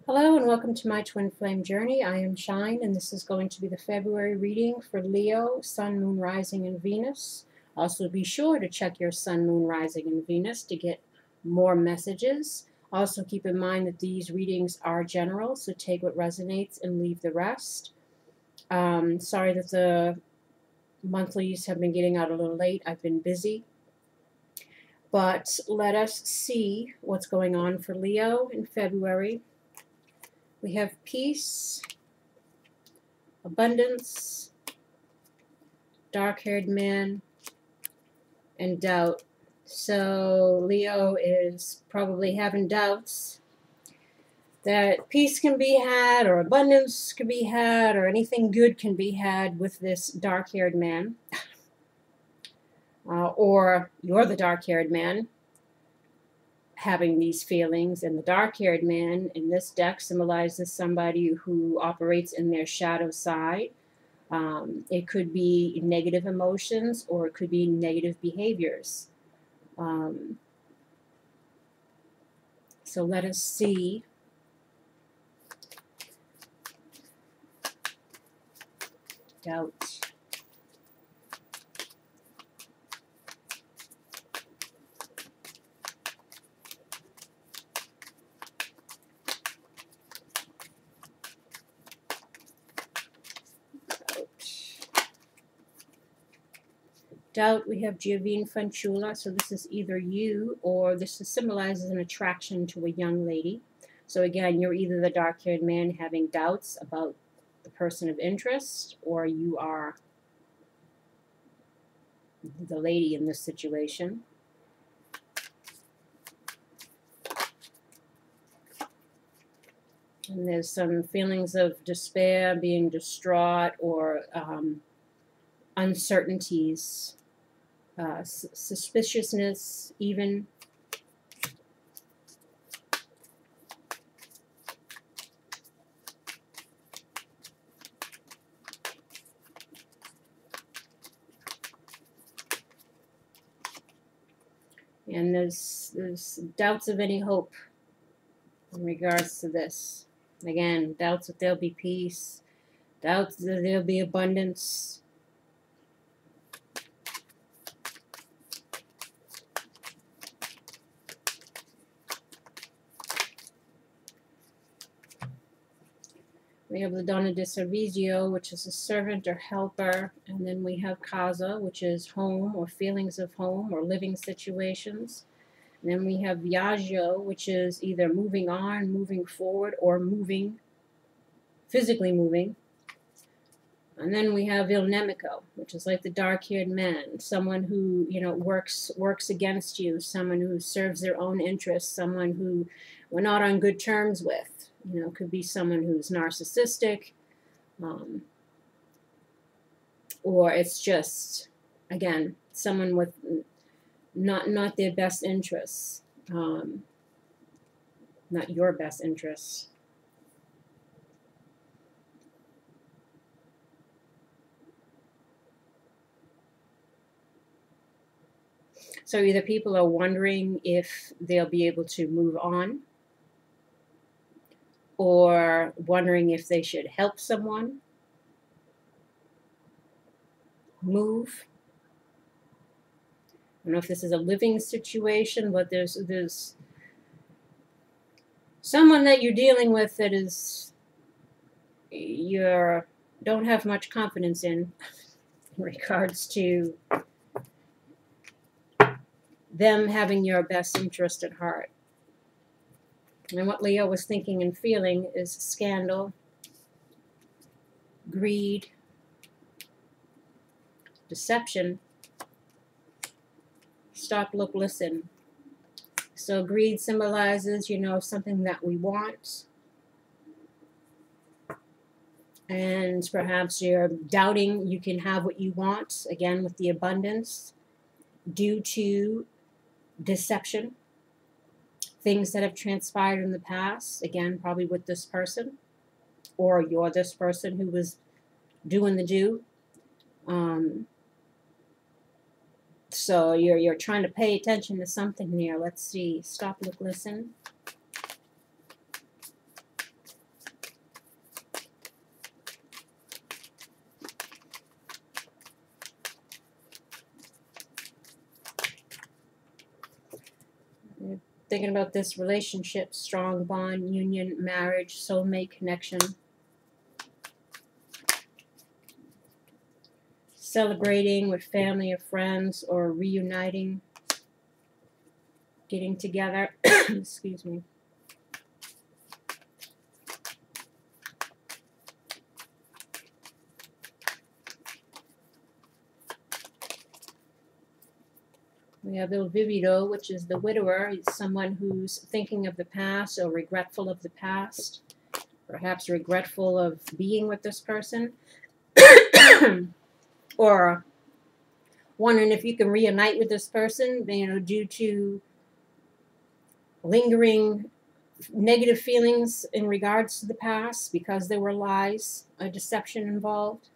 Hello and welcome to my twin flame journey. I am Shine and this is going to be the February reading for Leo, Sun, Moon, Rising, and Venus. Also be sure to check your Sun, Moon, Rising, and Venus to get more messages. Also keep in mind that these readings are general, so take what resonates and leave the rest. Sorry that the monthlies have been getting out a little late. I've been busy. But let us see what's going on for Leo in February. We have peace, abundance, dark-haired man, and doubt. So Leo is probably having doubts that peace can be had, or abundance can be had, or anything good can be had with this dark-haired man. Or you're the dark-haired man having these feelings, and the dark-haired man in this deck symbolizes somebody who operates in their shadow side. It could be negative emotions, or it could be negative behaviors. So let us see. Doubt. Doubt, we have Giovine Fanciulla, so this is either you or this symbolizes an attraction to a young lady. So again, you're either the dark-haired man having doubts about the person of interest, or you are the lady in this situation. And there's some feelings of despair, being distraught, or uncertainties. Suspiciousness, even. And there's doubts of any hope in regards to this. Again, doubts that there'll be peace, doubts that there'll be abundance. We have the Donna di Servizio, which is a servant or helper. And then we have Casa, which is home or feelings of home or living situations. And then we have Viaggio, which is either moving on, moving forward, or moving, physically moving. And then we have Il Nemico, which is like the dark-haired man, someone who, works against you, someone who serves their own interests, someone who we're not on good terms with. Could be someone who's narcissistic, or it's just, again, someone with not their best interests, not your best interests. So either people are wondering if they'll be able to move on, or wondering if they should help someone move. I don't know if this is a living situation, but there's someone that you're dealing with that is you don't have much confidence in regards to them having your best interest at heart. And what Leo was thinking and feeling is scandal, greed, deception. Stop, look, listen. So greed symbolizes, something that we want. And perhaps you're doubting you can have what you want, again, with the abundance, due to deception. Things that have transpired in the past, again, probably with this person, or you're this person who was doing the do. So you're trying to pay attention to something here. Let's see. Stop, look, listen. Thinking about this relationship, strong bond, union, marriage, soulmate connection. Celebrating with family or friends, or reuniting, getting together. Excuse me. We have Il Vivido, which is the widower. It's someone who's thinking of the past or regretful of the past. Perhaps regretful of being with this person. Or wondering if you can reunite with this person, due to lingering negative feelings in regards to the past because there were lies or deception involved.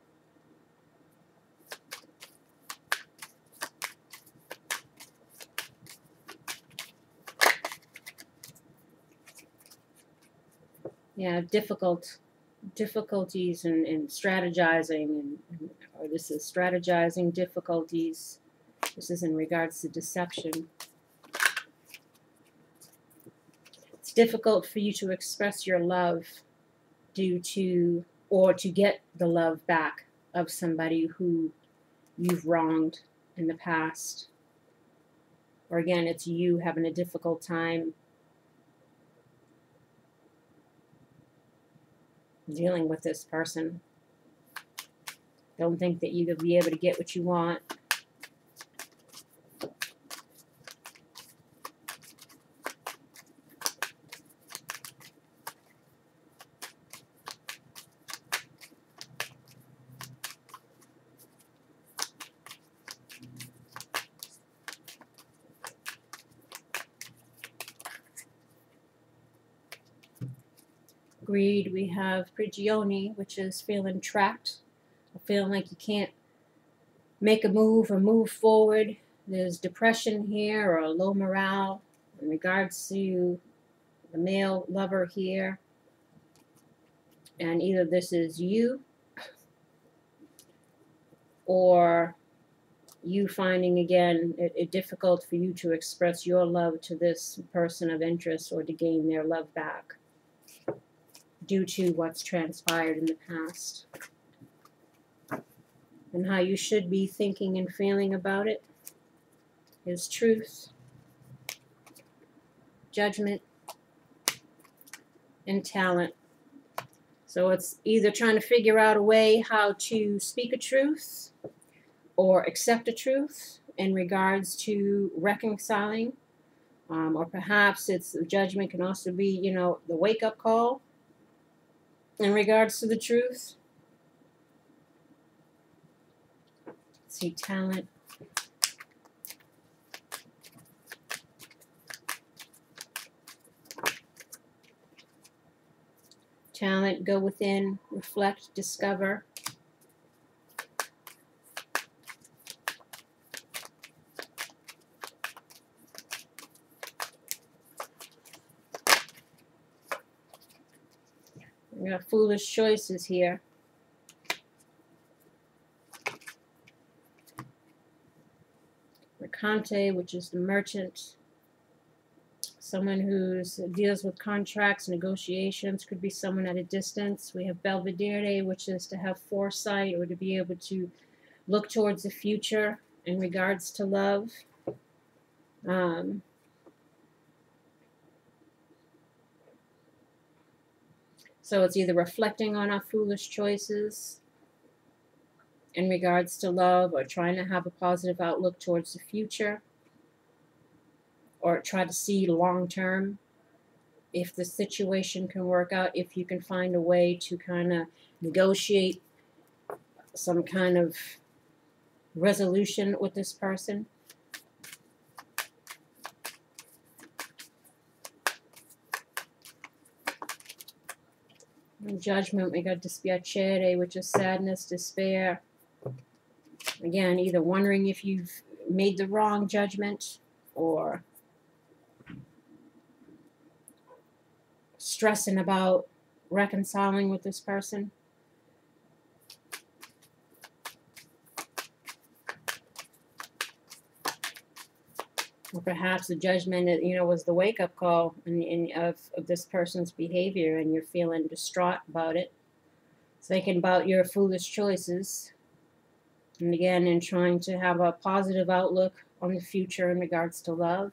Yeah, difficulties in strategizing, or this is strategizing difficulties. This is in regards to deception. It's difficult for you to express your love due to, or to get the love back of somebody who you've wronged in the past. Or again, it's you having a difficult time dealing with this person. Don't think that you'll be able to get what you want. Greed, we have Prigioni, which is feeling trapped, feeling like you can't make a move or move forward. There's depression here, or low morale in regards to the male lover here. And either this is you, or you finding again it difficult for you to express your love to this person of interest, or to gain their love back due to what's transpired in the past. And how you should be thinking and feeling about it is truth, judgment, and talent. So it's either trying to figure out a way how to speak a truth or accept a truth in regards to reconciling, or perhaps it's judgment can also be, the wake-up call in regards to the truth. Let's see, talent. Talent, go within, reflect, discover. We got foolish choices here. Mercante, which is the merchant. Someone who deals with contracts, negotiations, could be someone at a distance. We have Belvedere, which is to have foresight, or to be able to look towards the future in regards to love. So it's either reflecting on our foolish choices in regards to love, or trying to have a positive outlook towards the future, or try to see long term if the situation can work out, if you can find a way to kind of negotiate some kind of resolution with this person. In judgment, we got dispiacere, which is sadness, despair. Again, either wondering if you've made the wrong judgment, or stressing about reconciling with this person. Or perhaps the judgment, was the wake-up call of this person's behavior, and you're feeling distraught about it, thinking about your foolish choices, and again, in trying to have a positive outlook on the future in regards to love.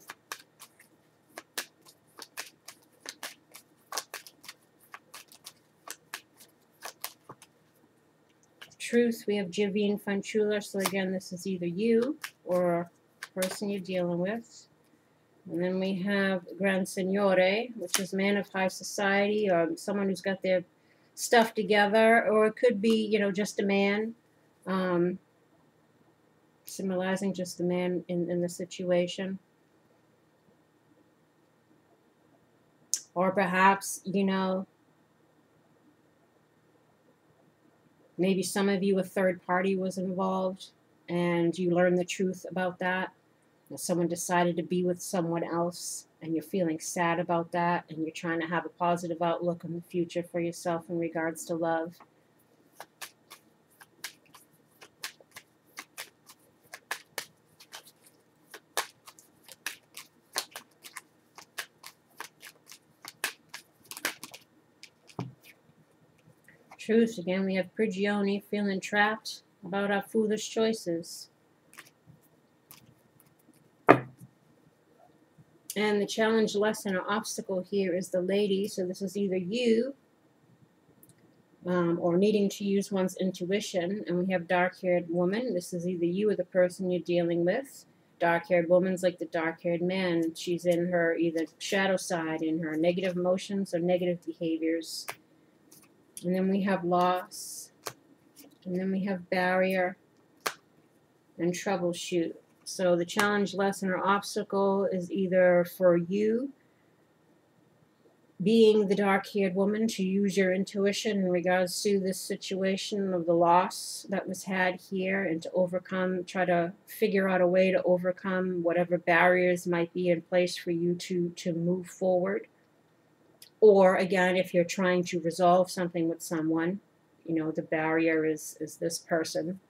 Truth, we have Jivine Fanchula. So again, this is either you or a person you're dealing with. And then we have Gran Signore, which is man of high society, or someone who's got their stuff together, or it could be, just a man, symbolizing just the man in the situation. Or perhaps, maybe some of you, a third party was involved, and you learned the truth about that. Someone decided to be with someone else, and you're feeling sad about that, and you're trying to have a positive outlook on the future for yourself in regards to love. Truth, again, we have Prigioni, feeling trapped about our foolish choices. And the challenge, lesson, or obstacle here is the lady. So this is either you or needing to use one's intuition. And we have dark-haired woman. This is either you or the person you're dealing with. Dark-haired woman's like the dark-haired man. She's in her either shadow side, in her negative emotions or negative behaviors. And then we have loss. And then we have barrier and troubleshoot. So the challenge, lesson, or obstacle is either for you, being the dark-haired woman, to use your intuition in regards to this situation of the loss that was had here, and to overcome, try to figure out a way to overcome whatever barriers might be in place for you to move forward. Or again, if you're trying to resolve something with someone, the barrier is this person.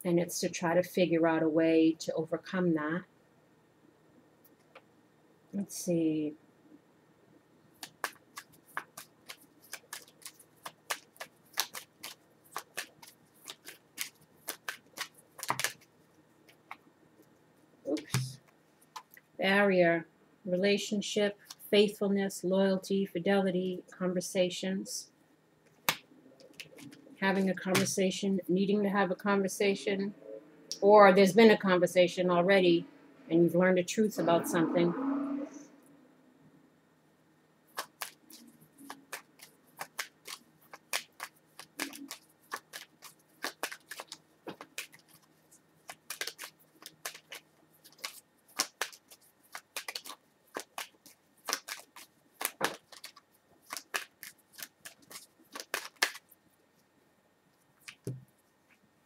And it's to try to figure out a way to overcome that. Let's see. Oops. Barrier, relationship, faithfulness, loyalty, fidelity, conversations. Having a conversation, needing to have a conversation, or there's been a conversation already and you've learned the truth about something.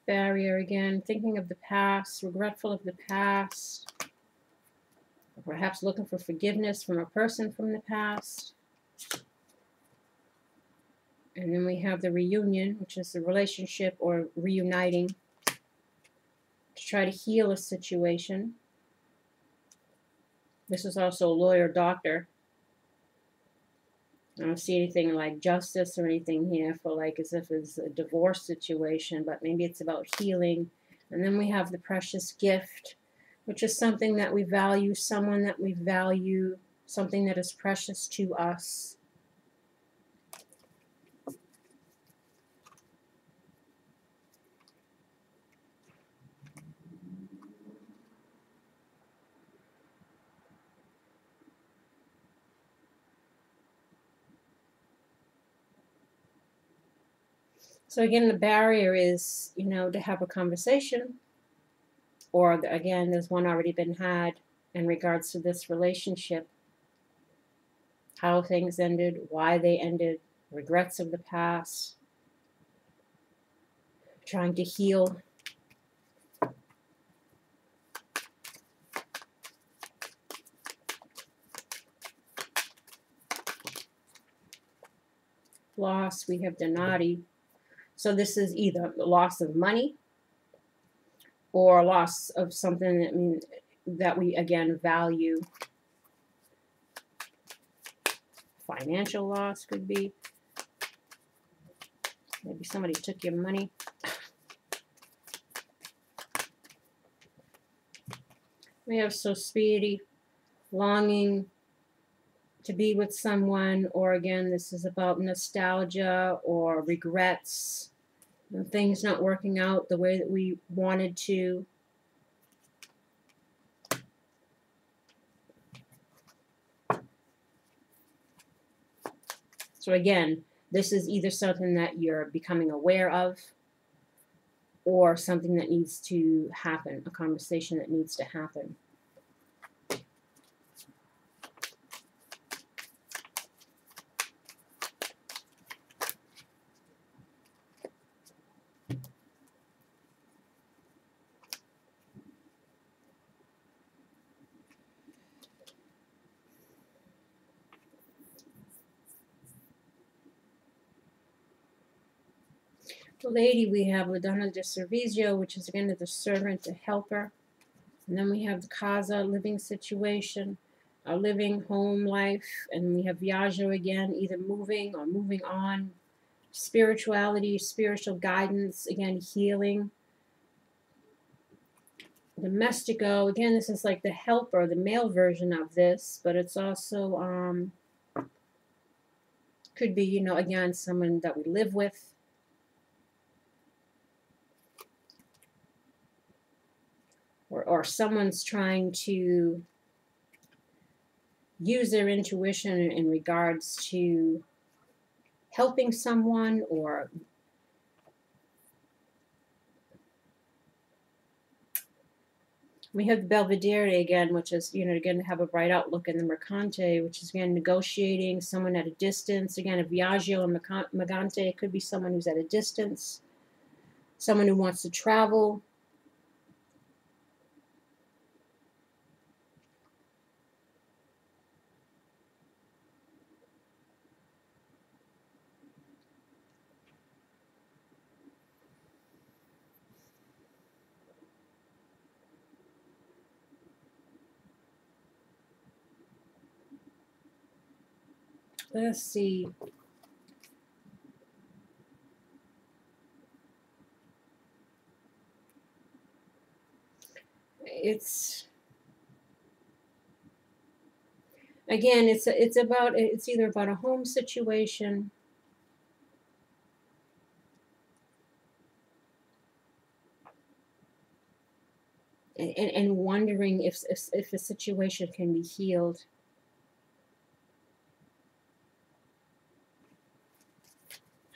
Barrier again, thinking of the past, regretful of the past, perhaps looking for forgiveness from a person from the past. And then we have the reunion, which is the relationship or reuniting to try to heal a situation. This is also a lawyer, doctor. I don't see anything like justice or anything here for like as if it's a divorce situation, but maybe it's about healing. And then we have the precious gift, which is something that we value, someone that we value, something that is precious to us. So again, the barrier is, to have a conversation, or again, there's one already been had in regards to this relationship, how things ended, why they ended, regrets of the past, trying to heal. Loss, we have Donati. So this is either the loss of money, or loss of something that we again value. Financial loss could be. Maybe somebody took your money. We have so speedy, longing to be with someone, or again, this is about nostalgia or regrets, and things not working out the way that we wanted to. So again, this is either something that you're becoming aware of, or something that needs to happen, a conversation that needs to happen. The lady, we have La Donna de Servizio, which is again the servant, the helper. And then we have the casa, living situation, a living home life. And we have viaggio again, either moving or moving on. Spirituality, spiritual guidance, again, healing. Domestico, again, this is like the helper, the male version of this, but it's also, could be, again, someone that we live with. Or someone's trying to use their intuition in regards to helping someone, or we have the Belvedere again, which is, again, to have a bright outlook, in the Mercante, which is, again, negotiating, someone at a distance. Again, a Viaggio and Mercante could be someone who's at a distance, someone who wants to travel. Let's see. It's again, it's either about a home situation, and wondering if a situation can be healed.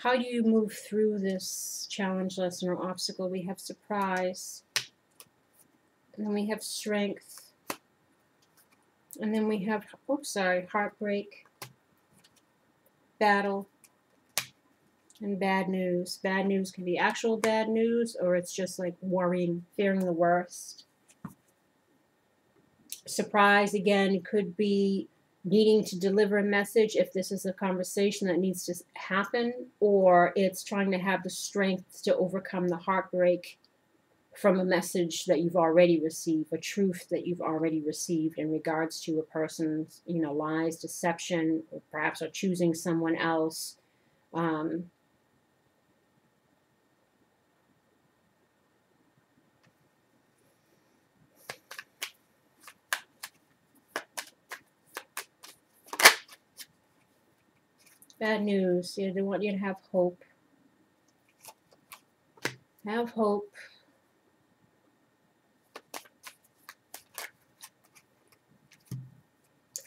How do you move through this challenge, lesson, or obstacle? We have surprise. And then we have strength. And then we have, heartbreak, battle, and bad news. Bad news can be actual bad news, or it's just like worrying, fearing the worst. Surprise, again, could be needing to deliver a message, if this is a conversation that needs to happen, or it's trying to have the strength to overcome the heartbreak from a message that you've already received, a truth that you've already received in regards to a person's, lies, deception, or perhaps are choosing someone else. Bad news. They want you to have hope. Have hope.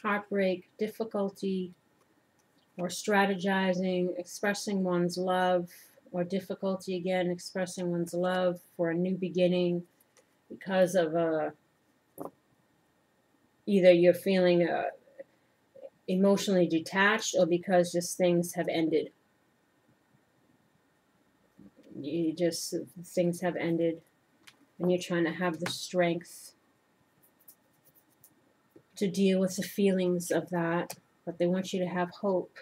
Heartbreak, difficulty, or strategizing, expressing one's love, or difficulty, again, expressing one's love for a new beginning because of either you're feeling emotionally detached, or because just things have ended. Things have ended, and you're trying to have the strength to deal with the feelings of that, but they want you to have hope.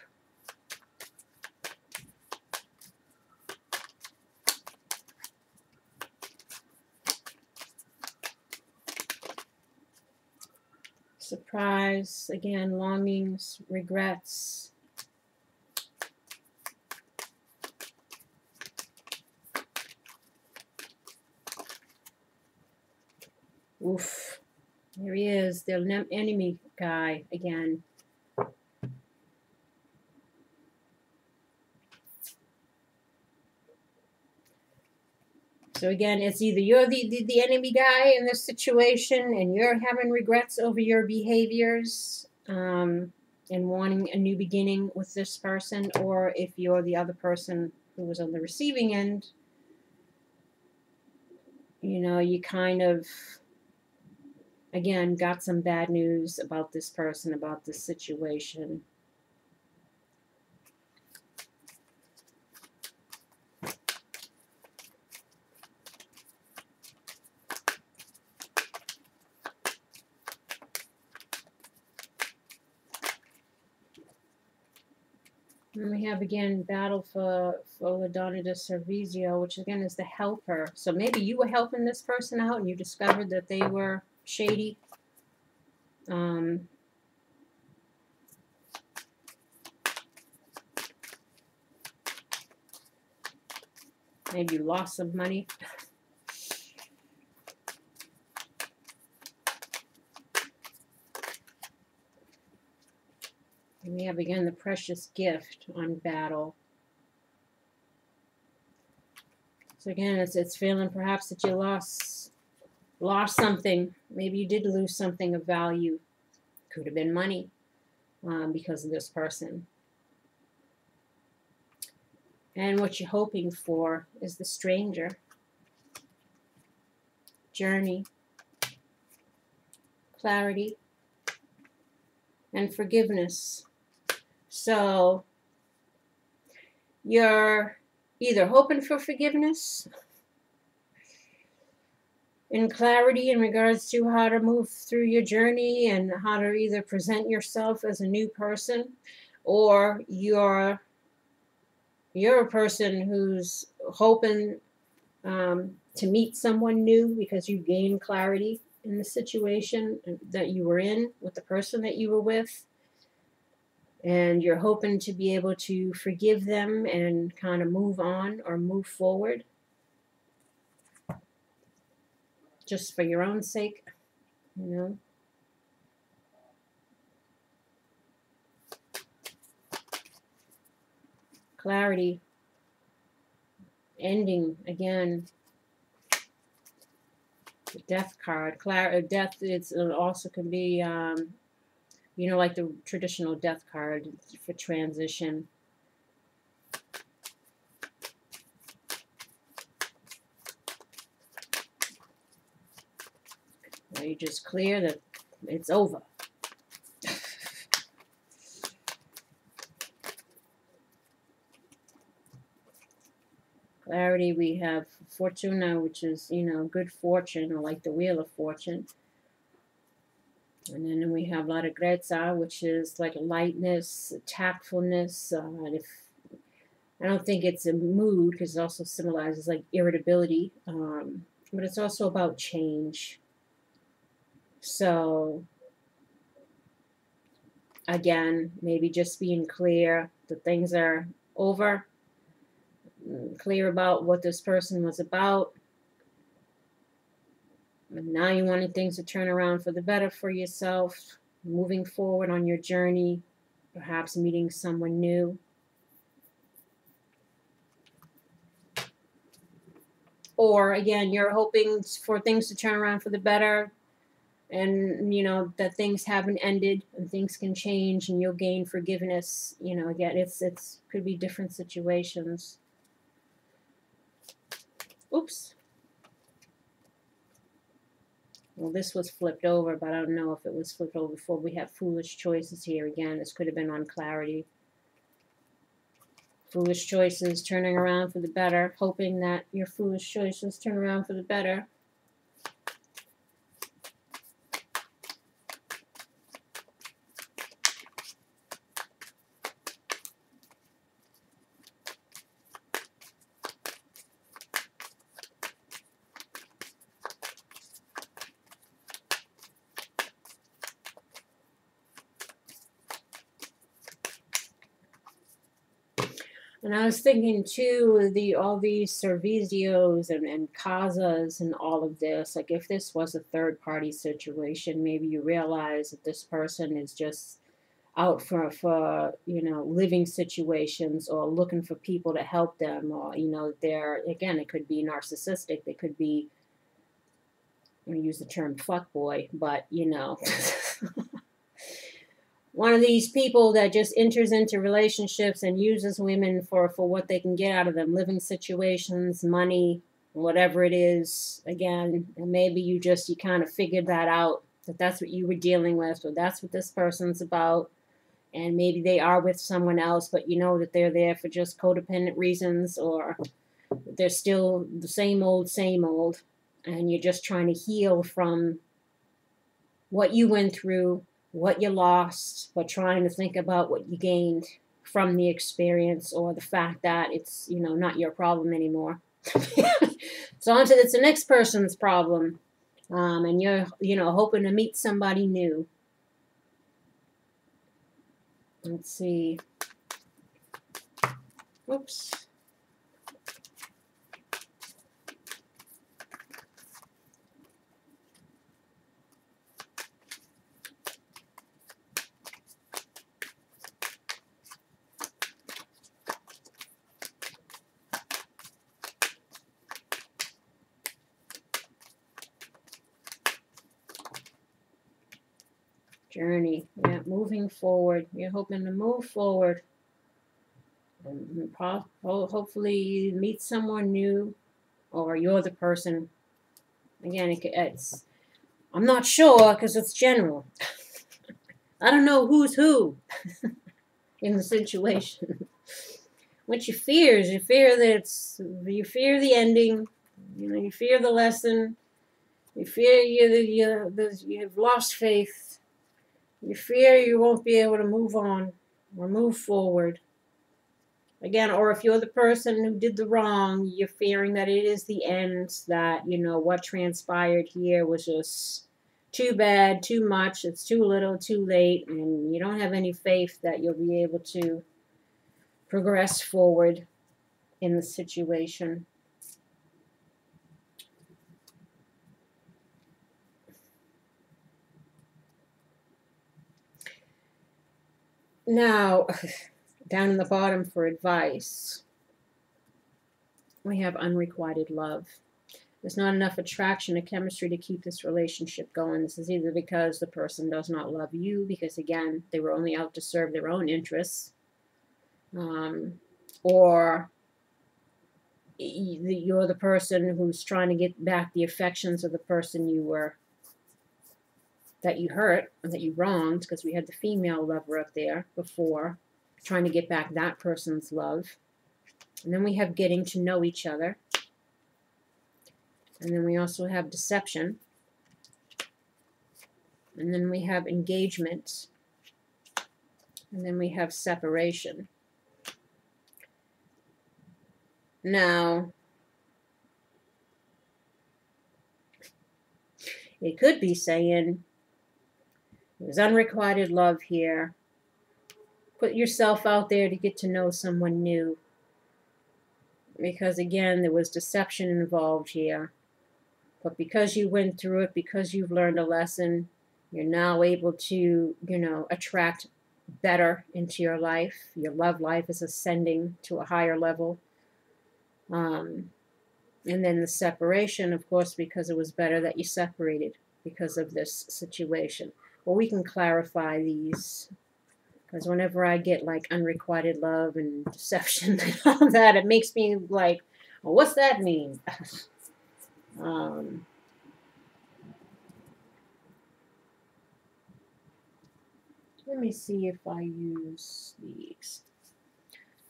surprise, again, longings, regrets. Oof. Here he is, the enemy guy again. So again, it's either you're the enemy guy in this situation and you're having regrets over your behaviors and wanting a new beginning with this person, or if you're the other person who was on the receiving end, you know, you kind of, again, got some bad news about this person, about this situation. And we have again battle for La Donna de Servizio, which again is the helper. So maybe you were helping this person out and you discovered that they were shady. Maybe you lost some money. And we have again the precious gift on battle. So again, it's feeling perhaps that you lost something. Maybe you did lose something of value. Could have been money because of this person. And what you're hoping for is the stranger. Journey. Clarity. And forgiveness. So you're either hoping for forgiveness and clarity in regards to how to move through your journey and how to either present yourself as a new person, or you're a person who's hoping to meet someone new because you gained clarity in the situation that you were in with the person that you were with. And you're hoping to be able to forgive them and kind of move on or move forward. Just for your own sake, you know. Clarity. Ending again. The death card. Death, it also can be, you know, like the traditional death card for transition. Now you just clear that it's over. Clarity, we have Fortuna, which is, you know, good fortune, or like the Wheel of Fortune. And then we have La Grezza, which is like lightness, tactfulness. And if I don't think it's a mood, because it also symbolizes like irritability. But it's also about change. So, again, maybe just being clear that things are over. Clear about what this person was about. And now you wanted things to turn around for the better for yourself, moving forward on your journey, perhaps meeting someone new. Or again, you're hoping for things to turn around for the better, and you know that things haven't ended and things can change and you'll gain forgiveness. You know, again, it's could be different situations. Oops. Well, this was flipped over, but I don't know if it was flipped over before. We have foolish choices here again. This could have been on clarity. Foolish choices turning around for the better, hoping that your foolish choices turn around for the better. And I was thinking too, all these servicios and casas and all of this, like if this was a third party situation, maybe you realize that this person is just out for living situations or looking for people to help them, or they're, again, it could be narcissistic, they could be, I'm gonna use the term fuckboy, but one of these people that just enters into relationships and uses women for what they can get out of them, living situations, money, whatever it is. Again, and maybe you kind of figured that out, that that's what you were dealing with, or that's what this person's about. And maybe they are with someone else, but you know that they're there for just codependent reasons, or they're still the same old, and you're just trying to heal from what you went through, what you lost, but trying to think about what you gained from the experience, or the fact that it's, not your problem anymore. So it's the next person's problem. And you're, hoping to meet somebody new. Let's see. Whoops. Journey. Yeah, moving forward. You're hoping to move forward. And hopefully you meet someone new, or you're the person. Again, it's I'm not sure because it's general. I don't know who's who in the situation. What you fear is you fear the ending. You fear the lesson. You fear you've lost faith. You fear you won't be able to move on or move forward. Again, or if you're the person who did the wrong, you're fearing that it is the end, that, what transpired here was just too bad, too much, it's too little, too late, and you don't have any faith that you'll be able to progress forward in the situation. Now, down in the bottom for advice, we have unrequited love. There's not enough attraction or chemistry to keep this relationship going. This is either because the person does not love you, because, again, they were only out to serve their own interests, or you're the person who's trying to get back the affections of the person that you hurt, and that you wronged, because we had the female lover up there before, trying to get back that person's love. And then we have getting to know each other. And then we also have deception. And then we have engagement. And then we have separation. Now, it could be saying, there's unrequited love here. Put yourself out there to get to know someone new. Because, again, there was deception involved here. But because you went through it, because you've learned a lesson, you're now able to, attract better into your life. Your love life is ascending to a higher level. And then the separation, of course, because it was better that you separated because of this situation. Well, we can clarify these, because whenever I get like unrequited love and deception and all that, it makes me like, well, what's that mean? Let me see if I use these.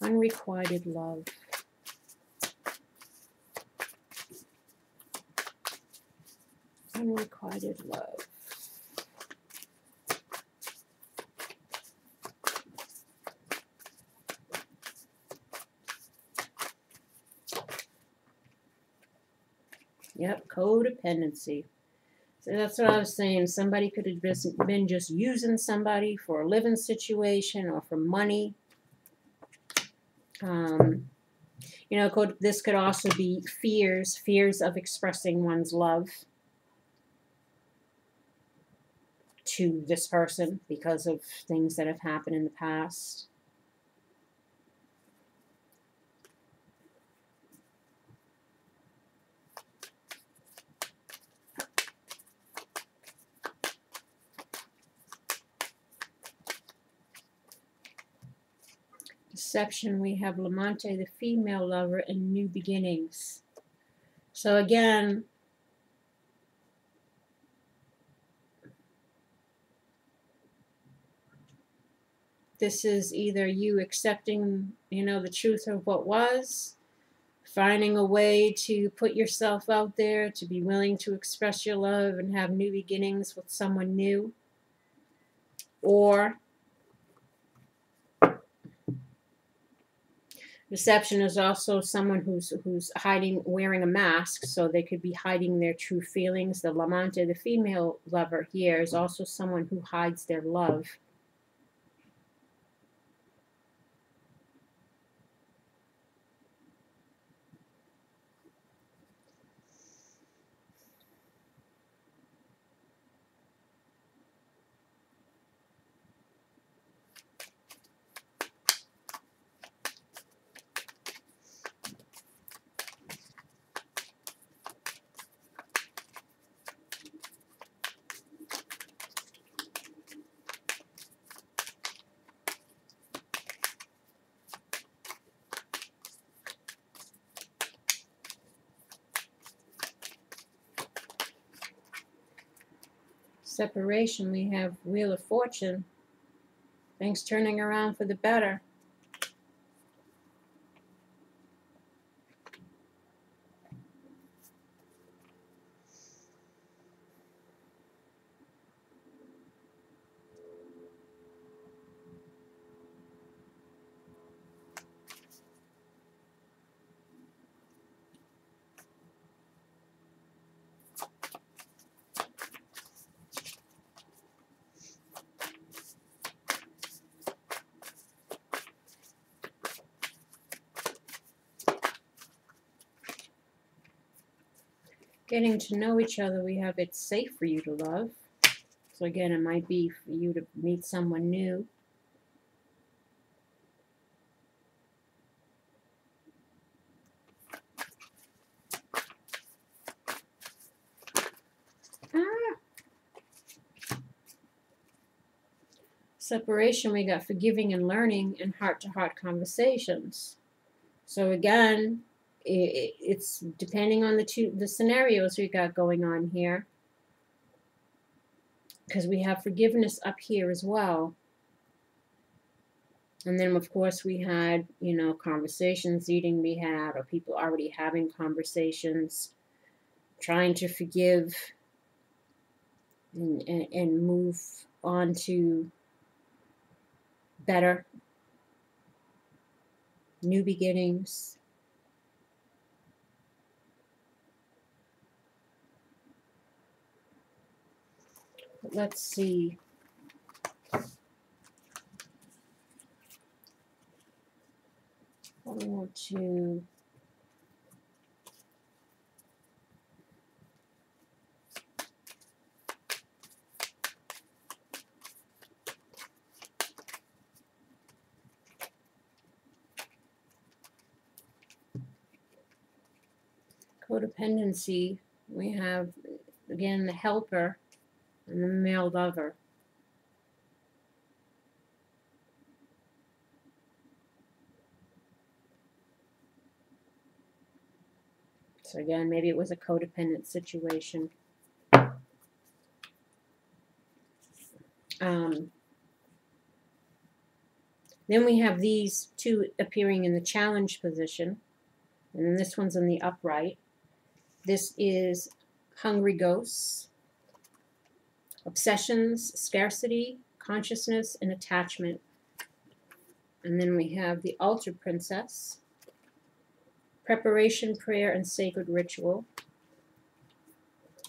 Unrequited love. Unrequited love. Yep, codependency. So that's what I was saying. Somebody could have been just using somebody for a living situation or for money. You know, this could also be fears of expressing one's love to this person because of things that have happened in the past. Deception, we have Lamante, the female lover, and new beginnings. So again, this is either you accepting, you know, the truth of what was, finding a way to put yourself out there, to be willing to express your love and have new beginnings with someone new, or deception is also someone who's hiding, wearing a mask, so they could be hiding their true feelings. The Lamante, the female lover here, is also someone who hides their love. Separation, we have Wheel of Fortune. Things turning around for the better. Getting to know each other, we have it's safe for you to love. So again, it might be for you to meet someone new. Separation, we got forgiving and learning and heart-to-heart conversations. So again, it's depending on the scenarios we got going on here, because we have forgiveness up here as well. And then, of course, we had, you know, conversations needing to be had, or people already having conversations, trying to forgive and move on to better, new beginnings. But let's see. I want to codependency. We have, again, the helper and the male lover. So again, maybe it was a codependent situation. Then we have these two appearing in the challenge position, and then this one's in the upright. This is hungry ghosts, obsessions, scarcity, consciousness, and attachment. And then we have the altar princess, preparation, prayer, and sacred ritual.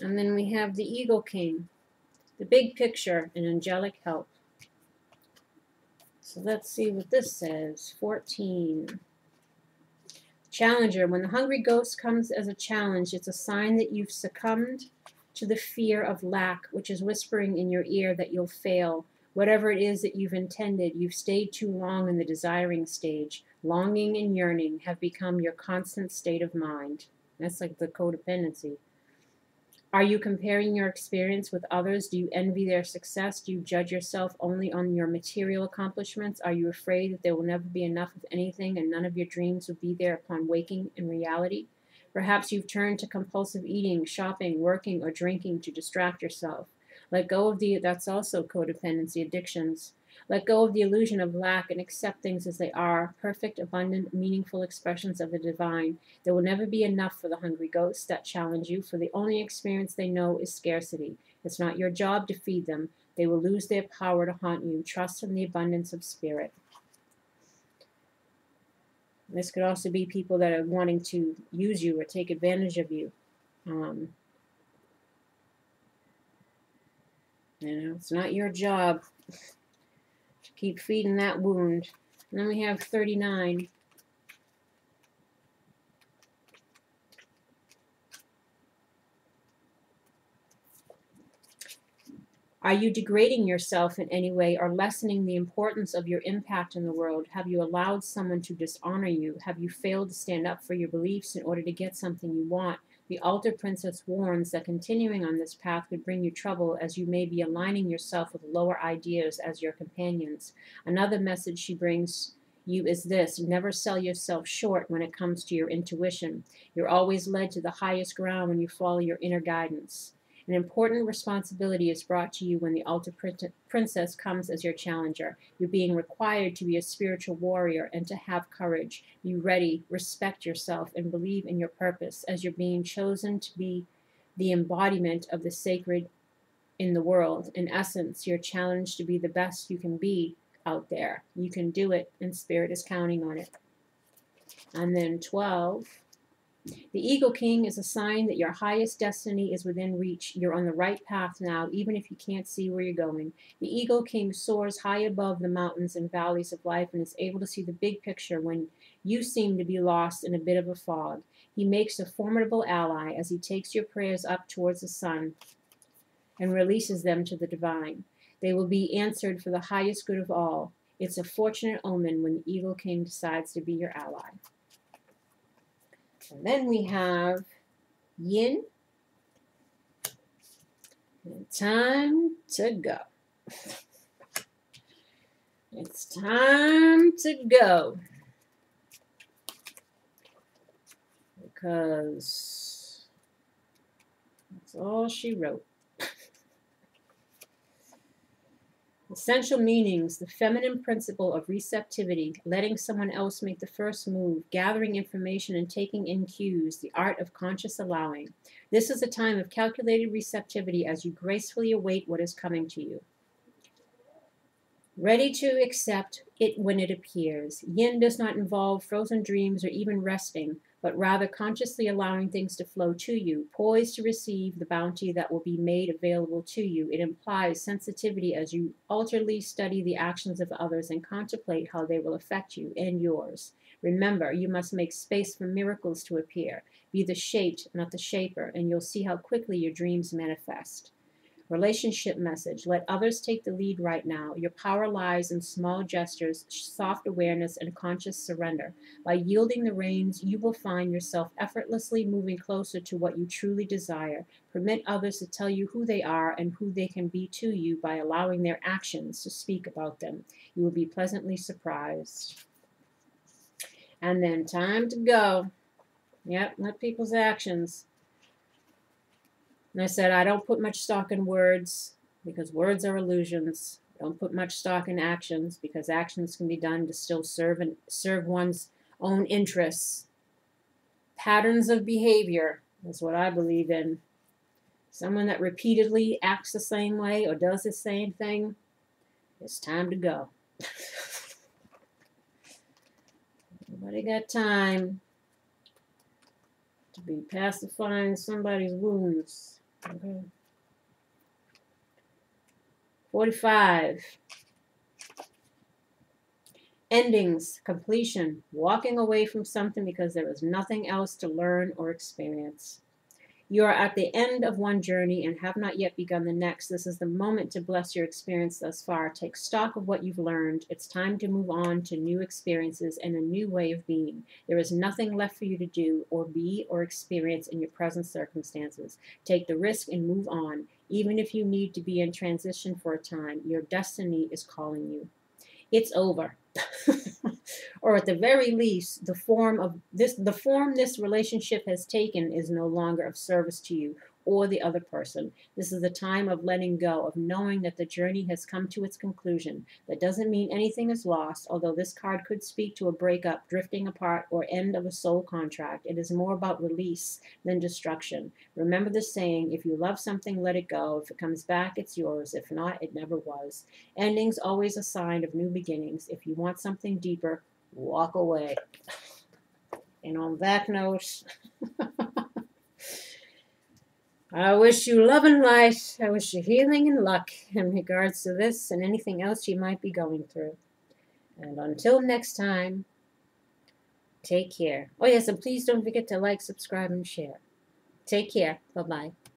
And then we have the eagle king, the big picture, and angelic help. So let's see what this says. 14. Challenger, when the hungry ghost comes as a challenge, it's a sign that you've succumbed to the fear of lack, which is whispering in your ear that you'll fail. Whatever it is that you've intended, you've stayed too long in the desiring stage. Longing and yearning have become your constant state of mind. That's like the codependency. Are you comparing your experience with others? Do you envy their success? Do you judge yourself only on your material accomplishments? Are you afraid that there will never be enough of anything and none of your dreams will be there upon waking in reality? Perhaps you've turned to compulsive eating, shopping, working, or drinking to distract yourself. Let go of that's also codependency, addictions. Let go of the illusion of lack and accept things as they are, perfect, abundant, meaningful expressions of the divine. There will never be enough for the hungry ghosts that challenge you, for the only experience they know is scarcity. It's not your job to feed them. They will lose their power to haunt you. Trust in the abundance of spirit. This could also be people that are wanting to use you or take advantage of you. It's not your job to keep feeding that wound. And then we have 39. Are you degrading yourself in any way or lessening the importance of your impact in the world? Have you allowed someone to dishonor you? Have you failed to stand up for your beliefs in order to get something you want? The Altar Princess warns that continuing on this path could bring you trouble, as you may be aligning yourself with lower ideas as your companions. Another message she brings you is this: never sell yourself short when it comes to your intuition. You're always led to the highest ground when you follow your inner guidance. An important responsibility is brought to you when the Altar Princess comes as your challenger. You're being required to be a spiritual warrior and to have courage. Be ready, respect yourself, and believe in your purpose, as you're being chosen to be the embodiment of the sacred in the world. In essence, you're challenged to be the best you can be out there. You can do it, and Spirit is counting on it. And then 12. The Eagle King is a sign that your highest destiny is within reach. You're on the right path now, even if you can't see where you're going. The Eagle King soars high above the mountains and valleys of life and is able to see the big picture when you seem to be lost in a bit of a fog. He makes a formidable ally as he takes your prayers up towards the sun and releases them to the divine. They will be answered for the highest good of all. It's a fortunate omen when the Eagle King decides to be your ally. And then we have Yin. And time to go. It's time to go. Because that's all she wrote. Essential meanings: the feminine principle of receptivity, letting someone else make the first move, gathering information and taking in cues, the art of conscious allowing. This is a time of calculated receptivity as you gracefully await what is coming to you. Ready to accept it when it appears. Yin does not involve frozen dreams or even resting, but rather consciously allowing things to flow to you, poised to receive the bounty that will be made available to you. It implies sensitivity as you alterly study the actions of others and contemplate how they will affect you and yours. Remember, you must make space for miracles to appear. Be the shaped, not the shaper, and you'll see how quickly your dreams manifest. Relationship message: let others take the lead right now. Your power lies in small gestures, soft awareness, and conscious surrender. By yielding the reins, you will find yourself effortlessly moving closer to what you truly desire. Permit others to tell you who they are and who they can be to you by allowing their actions to speak about them. You will be pleasantly surprised. And then time to go. Yep, let people's actions. And I said, I don't put much stock in words because words are illusions. Don't put much stock in actions because actions can be done to still serve one's own interests. Patterns of behavior is what I believe in. Someone that repeatedly acts the same way or does the same thing, it's time to go. Nobody got time to be pacifying somebody's wounds. Okay. 45. Endings, completion, walking away from something because there is nothing else to learn or experience. You are at the end of one journey and have not yet begun the next. This is the moment to bless your experience thus far. Take stock of what you've learned. It's time to move on to new experiences and a new way of being. There is nothing left for you to do or be or experience in your present circumstances. Take the risk and move on. Even if you need to be in transition for a time, your destiny is calling you. It's over. Or at the very least, the form this relationship has taken is no longer of service to you or the other person. This is the time of letting go, of knowing that the journey has come to its conclusion. That doesn't mean anything is lost, although this card could speak to a breakup, drifting apart, or end of a soul contract. It is more about release than destruction. Remember the saying, if you love something, let it go. If it comes back, it's yours. If not, it never was. Endings always a sign of new beginnings. If you want something deeper, walk away. And on that note, I wish you love and light. I wish you healing and luck in regards to this and anything else you might be going through. And until next time, take care. Oh, yes, and please don't forget to like, subscribe, and share. Take care. Bye-bye.